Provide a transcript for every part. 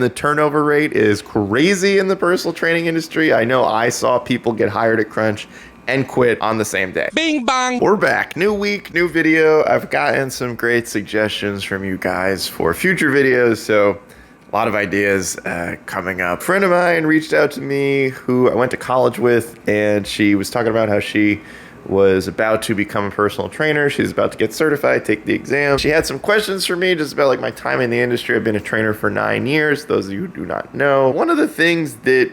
The turnover rate is crazy in the personal training industry. I know I saw people get hired at Crunch and quit on the same day. Bing bong. We're back. New week, new video. I've gotten some great suggestions from you guys for future videos, so a lot of ideas coming up. A friend of mine reached out to me who I went to college with, and she was talking about how she was about to become a personal trainer. She's about to get certified, take the exam. She had some questions for me just about like my time in the industry. I've been a trainer for 9 years, those of you who do not know. One of the things that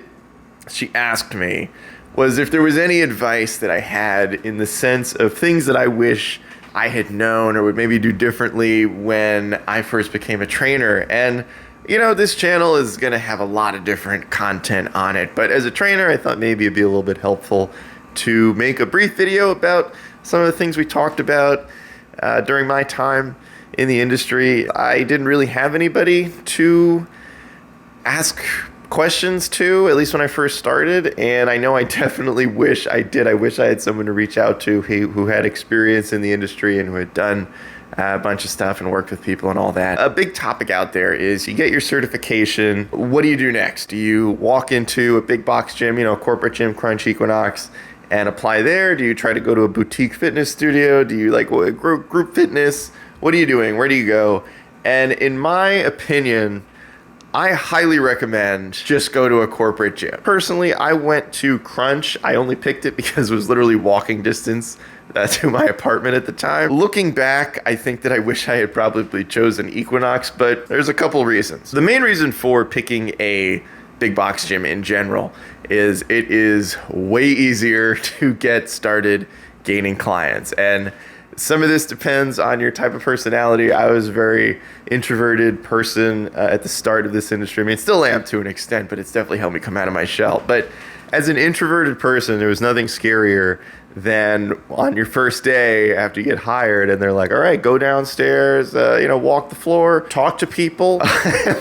she asked me was if there was any advice that I had in the sense of things that I wish I had known or would maybe do differently when I first became a trainer. And you know, this channel is gonna have a lot of different content on it, but as a trainer, I thought maybe it'd be a little bit helpful to make a brief video about some of the things we talked about during my time in the industry. I didn't really have anybody to ask questions to, at least when I first started, and I know I definitely wish I did. I wish I had someone to reach out to who had experience in the industry and who had done a bunch of stuff and worked with people and all that. A big topic out there is you get your certification. What do you do next? Do you walk into a big box gym, you know, corporate gym, Crunch, Equinox, and apply there? Do you try to go to a boutique fitness studio? Do you like group fitness? What are you doing? Where do you go? And in my opinion, I highly recommend just go to a corporate gym. Personally, I went to Crunch. I only picked it because it was literally walking distance to my apartment at the time. Looking back, I think that I wish I had probably chosen Equinox, but there's a couple reasons. The main reason for picking a big box gym in general is it is way easier to get started gaining clients. And some of this depends on your type of personality. I was a very introverted person at the start of this industry. I mean, still am to an extent, but it's definitely helped me come out of my shell. But as an introverted person, there was nothing scarier than on your first day after you get hired and they're like, all right, go downstairs, walk the floor, talk to people.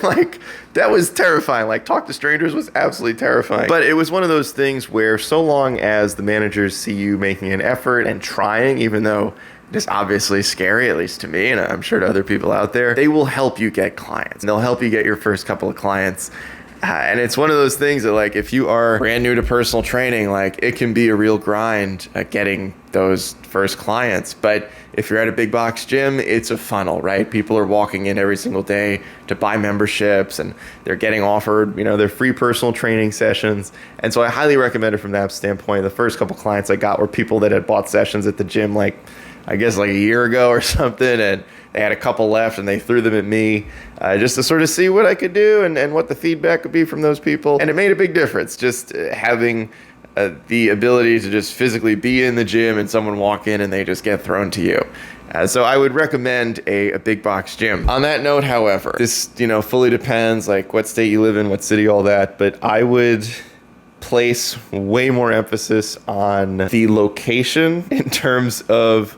Like, that was terrifying. Like, talk to strangers was absolutely terrifying. But it was one of those things where so long as the managers see you making an effort and trying, even though it's obviously scary, at least to me, and I'm sure to other people out there, they will help you get clients. And they'll help you get your first couple of clients. And it's one of those things that, like, if you are brand new to personal training, like, it can be a real grind getting those first clients. But if you're at a big box gym, it's a funnel, right? People are walking in every single day to buy memberships, and they're getting offered, their free personal training sessions. And so I highly recommend it from that standpoint. The first couple clients I got were people that had bought sessions at the gym, like a year ago or something, and they had a couple left and they threw them at me just to sort of see what I could do and what the feedback would be from those people. And it made a big difference, just having the ability to just physically be in the gym and someone walk in and they just get thrown to you. So I would recommend a big box gym. On that note, however, this fully depends, like what state you live in, what city, all that, but I would place way more emphasis on the location in terms of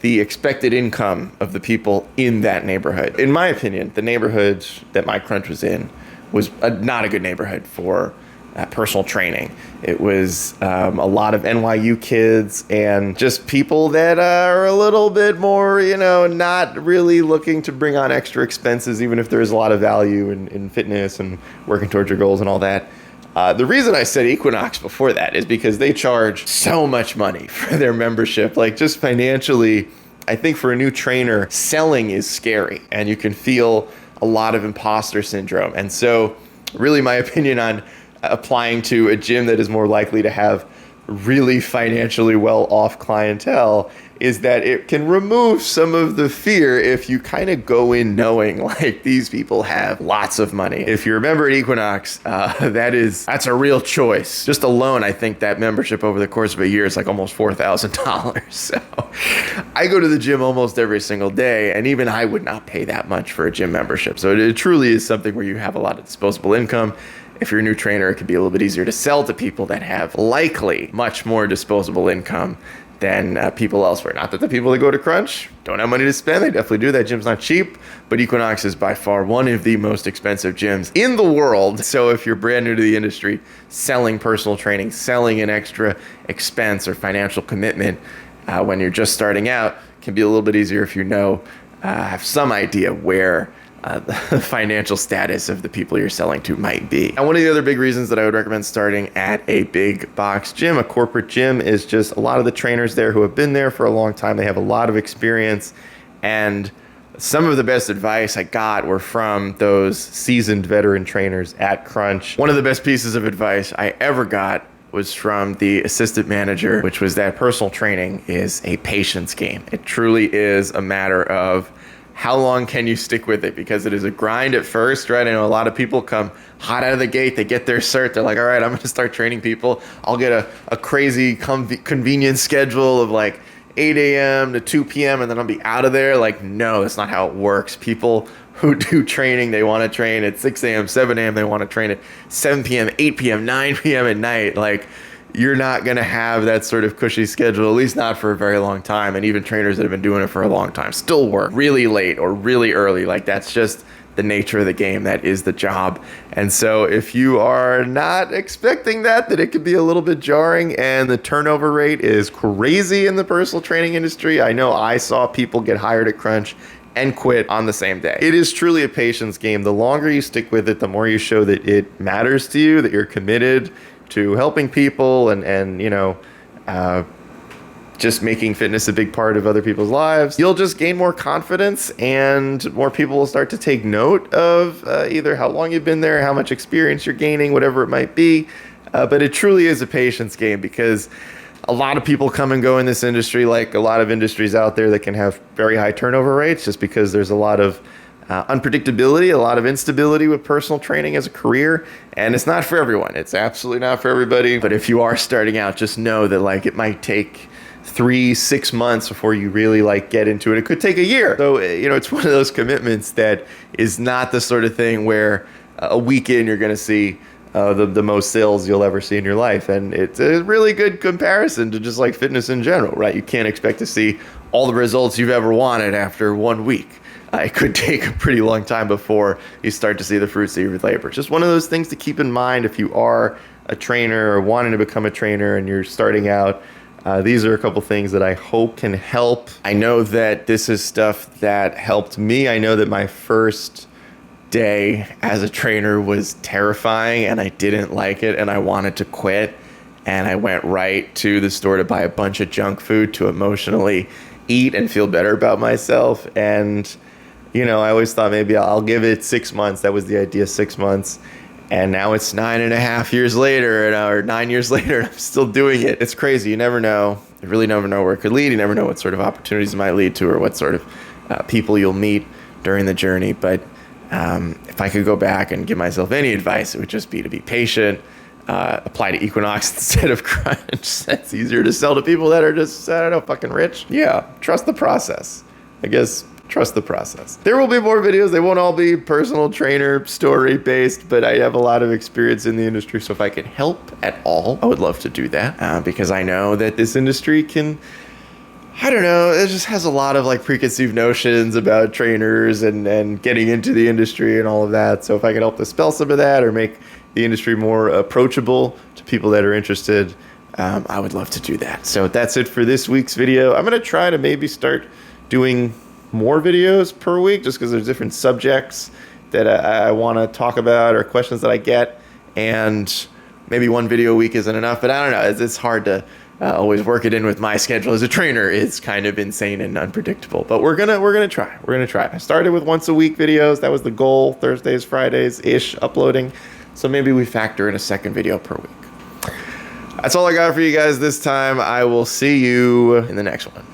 the expected income of the people in that neighborhood. In my opinion, the neighborhood that my Crunch was in was not a good neighborhood for personal training. It was a lot of NYU kids and just people that are a little bit more, not really looking to bring on extra expenses, even if there is a lot of value in fitness and working towards your goals and all that. The reason I said Equinox before that is because they charge so much money for their membership. Like, just financially, I think for a new trainer, selling is scary and you can feel a lot of imposter syndrome. And so really my opinion on applying to a gym that is more likely to have really financially well-off clientele is that it can remove some of the fear if you kind of go in knowing like these people have lots of money. If you're a member at Equinox, that's a real choice. Just alone, I think that membership over the course of a year is like almost $4,000. So I go to the gym almost every single day, and even I would not pay that much for a gym membership. So it truly is something where you have a lot of disposable income. If you're a new trainer, it could be a little bit easier to sell to people that have likely much more disposable income than people elsewhere. Not that the people that go to Crunch don't have money to spend. They definitely do. That gym's not cheap, but Equinox is by far one of the most expensive gyms in the world. So if you're brand new to the industry, selling personal training, selling an extra expense or financial commitment when you're just starting out can be a little bit easier if you have some idea where the financial status of the people you're selling to might be. And one of the other big reasons that I would recommend starting at a big box gym, a corporate gym, is just a lot of the trainers there who have been there for a long time. They have a lot of experience, and some of the best advice I got were from those seasoned veteran trainers at Crunch. One of the best pieces of advice I ever got was from the assistant manager, which was that personal training is a patience game. It truly is a matter of how long can you stick with it, because it is a grind at first, right? I know a lot of people come hot out of the gate, they get their cert, they're like, all right, I'm gonna start training people. I'll get a crazy convenient schedule of like 8 a.m. to 2 p.m. and then I'll be out of there. Like, no, that's not how it works. People who do training, they want to train at 6 a.m., 7 a.m. They want to train at 7 p.m., 8 p.m., 9 p.m. at night. Like, you're not going to have that sort of cushy schedule, at least not for a very long time. And even trainers that have been doing it for a long time still work really late or really early. Like, that's just the nature of the game. That is the job. And so if you are not expecting that it could be a little bit jarring, and the turnover rate is crazy in the personal training industry. I know I saw people get hired at Crunch and quit on the same day. It is truly a patience game. The longer you stick with it, the more you show that it matters to you, that you're committed to helping people and you know, just making fitness a big part of other people's lives. You'll just gain more confidence, and more people will start to take note of either how long you've been there, how much experience you're gaining, whatever it might be. But it truly is a patience game, because a lot of people come and go in this industry, like a lot of industries out there that can have very high turnover rates, just because there's a lot of unpredictability, a lot of instability with personal training as a career. And it's not for everyone. It's absolutely not for everybody. But if you are starting out, just know that like it might take 3-6 months before you really like get into it. It could take a year. So, you know, it's one of those commitments that is not the sort of thing where a week in you're going to see the most sales you'll ever see in your life. And it's a really good comparison to just like fitness in general, right? You can't expect to see all the results you've ever wanted after 1 week. It could take a pretty long time before you start to see the fruits of your labor. Just one of those things to keep in mind if you are a trainer or wanting to become a trainer and you're starting out. These are a couple things that I hope can help. I know that this is stuff that helped me. I know that my first day as a trainer was terrifying and I didn't like it and I wanted to quit. And I went right to the store to buy a bunch of junk food to emotionally eat and feel better about myself. And you know, I always thought maybe I'll give it 6 months. That was the idea, 6 months. And now it's 9.5 years later, or 9 years later, and I'm still doing it. It's crazy. You never know. You really never know where it could lead. You never know what sort of opportunities it might lead to, or what sort of people you'll meet during the journey. But if I could go back and give myself any advice, it would just be to be patient, apply to Equinox instead of Crunch. That's easier to sell to people that are just, I don't know, fucking rich. Yeah, trust the process. I guess trust the process. There will be more videos. They won't all be personal trainer story based, but I have a lot of experience in the industry. So if I can help at all, I would love to do that because I know that this industry can, I don't know, it just has a lot of like preconceived notions about trainers and getting into the industry and all of that. So if I can help dispel some of that or make the industry more approachable to people that are interested, I would love to do that. So that's it for this week's video. I'm going to try to maybe start doing more videos per week just because there's different subjects that I want to talk about or questions that I get, and maybe one video a week isn't enough, but I don't know, it's hard to always work it in with my schedule as a trainer. It's kind of insane and unpredictable, but we're gonna try. I started with once a week videos. That was the goal, Thursdays, Fridays ish uploading, so maybe we factor in a second video per week. That's all I got for you guys this time. I will see you in the next one.